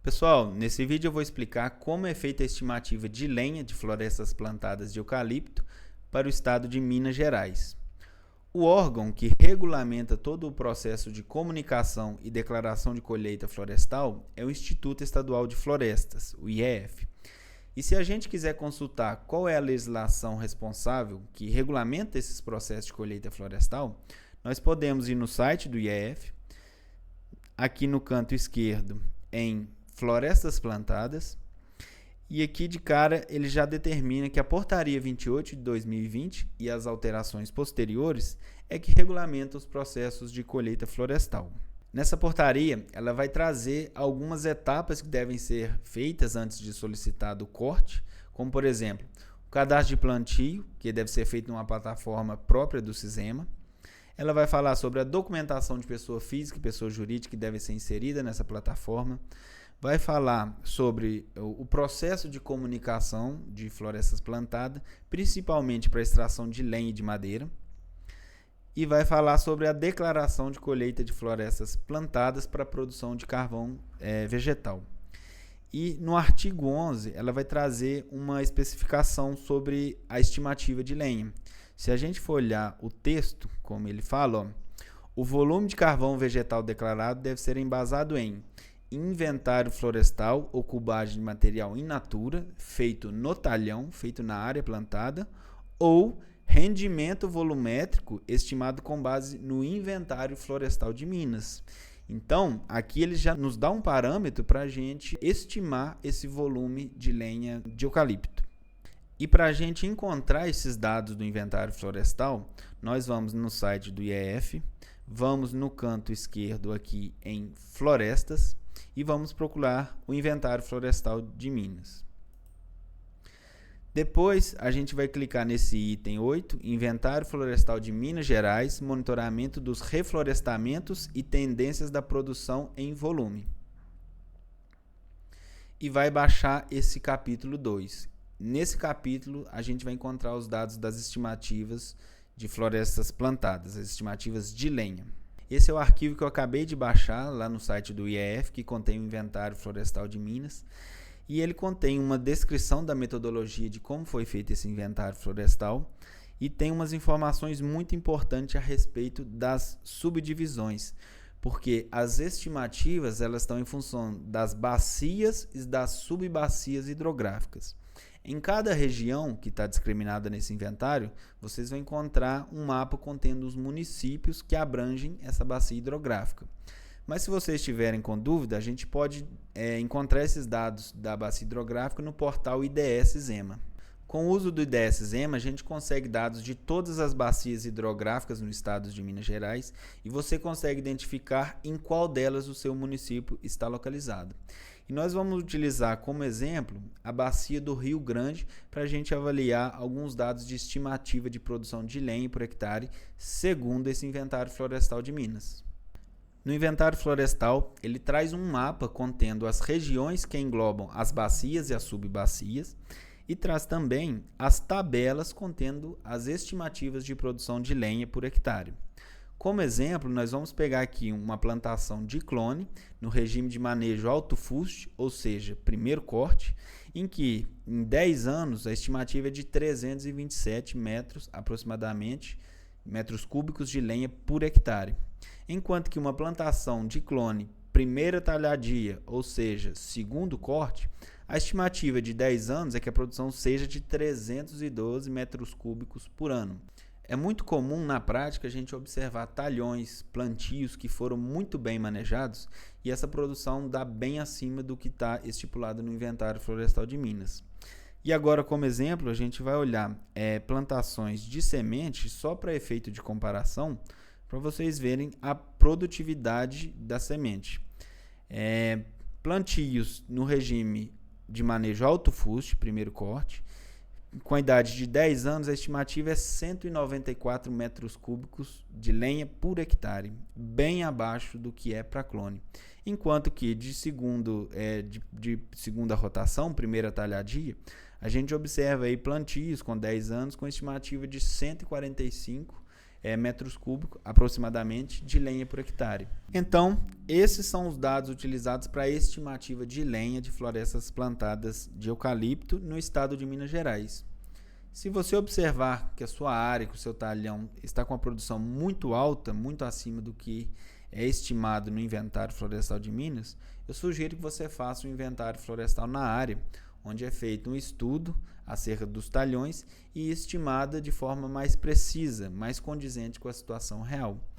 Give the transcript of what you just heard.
Pessoal, nesse vídeo eu vou explicar como é feita a estimativa de lenha de florestas plantadas de eucalipto para o estado de Minas Gerais. O órgão que regulamenta todo o processo de comunicação e declaração de colheita florestal é o Instituto Estadual de Florestas, o IEF. E se a gente quiser consultar qual é a legislação responsável que regulamenta esses processos de colheita florestal, nós podemos ir no site do IEF, aqui no canto esquerdo em Florestas Plantadas, e aqui de cara ele já determina que a portaria 28 de 2020 e as alterações posteriores é que regulamentam os processos de colheita florestal. Nessa portaria, ela vai trazer algumas etapas que devem ser feitas antes de solicitado o corte, como por exemplo, o cadastro de plantio, que deve ser feito numa plataforma própria do Cisema. Ela vai falar sobre a documentação de pessoa física e pessoa jurídica que deve ser inserida nessa plataforma. Vai falar sobre o processo de comunicação de florestas plantadas, principalmente para a extração de lenha e de madeira. E vai falar sobre a declaração de colheita de florestas plantadas para a produção de carvão vegetal. E no artigo 11, ela vai trazer uma especificação sobre a estimativa de lenha. Se a gente for olhar o texto, como ele fala, o volume de carvão vegetal declarado deve ser embasado em inventário florestal ou cubagem de material in natura, feito no talhão, feito na área plantada, ou rendimento volumétrico estimado com base no inventário florestal de Minas. Então, aqui ele já nos dá um parâmetro para a gente estimar esse volume de lenha de eucalipto. E para a gente encontrar esses dados do inventário florestal, nós vamos no site do IEF, vamos no canto esquerdo aqui em Florestas e vamos procurar o inventário florestal de Minas. Depois, a gente vai clicar nesse item 8, Inventário Florestal de Minas Gerais, monitoramento dos reflorestamentos e tendências da produção em volume. E vai baixar esse capítulo 2. Nesse capítulo, a gente vai encontrar os dados das estimativas de florestas plantadas, as estimativas de lenha. Esse é o arquivo que eu acabei de baixar lá no site do IEF, que contém o Inventário Florestal de Minas. E ele contém uma descrição da metodologia de como foi feito esse inventário florestal e tem umas informações muito importantes a respeito das subdivisões, porque as estimativas elas estão em função das bacias e das subbacias hidrográficas. Em cada região que está discriminada nesse inventário, vocês vão encontrar um mapa contendo os municípios que abrangem essa bacia hidrográfica. Mas se vocês estiverem com dúvida, a gente pode encontrar esses dados da bacia hidrográfica no portal IDS Zema. Com o uso do IDS Zema, a gente consegue dados de todas as bacias hidrográficas no estado de Minas Gerais e você consegue identificar em qual delas o seu município está localizado. E nós vamos utilizar como exemplo a bacia do Rio Grande para a gente avaliar alguns dados de estimativa de produção de lenha por hectare segundo esse inventário florestal de Minas. No inventário florestal, ele traz um mapa contendo as regiões que englobam as bacias e as subbacias e traz também as tabelas contendo as estimativas de produção de lenha por hectare. Como exemplo, nós vamos pegar aqui uma plantação de clone no regime de manejo alto fuste, ou seja, primeiro corte, em que em 10 anos a estimativa é de 327 metros aproximadamente, metros cúbicos de lenha por hectare. Enquanto que uma plantação de clone primeira talhadia, ou seja, segundo corte, a estimativa de 10 anos é que a produção seja de 312 metros cúbicos por ano. É muito comum na prática a gente observar talhões, plantios que foram muito bem manejados e essa produção dá bem acima do que está estipulado no inventário florestal de Minas. E agora, como exemplo, a gente vai olhar plantações de semente só para efeito de comparação, para vocês verem a produtividade da semente. Plantios no regime de manejo alto fuste, primeiro corte, com a idade de 10 anos, a estimativa é 194 metros cúbicos de lenha por hectare, bem abaixo do que é para clone. Enquanto que de segunda rotação, primeira talhadia, a gente observa aí plantios com 10 anos com estimativa de 145 metros cúbicos, aproximadamente, de lenha por hectare. Então, esses são os dados utilizados para a estimativa de lenha de florestas plantadas de eucalipto no estado de Minas Gerais. Se você observar que a sua área, que o seu talhão está com a produção muito alta, muito acima do que é estimado no inventário florestal de Minas, eu sugiro que você faça um inventário florestal na área, onde é feito um estudo acerca dos talhões e estimada de forma mais precisa, mais condizente com a situação real.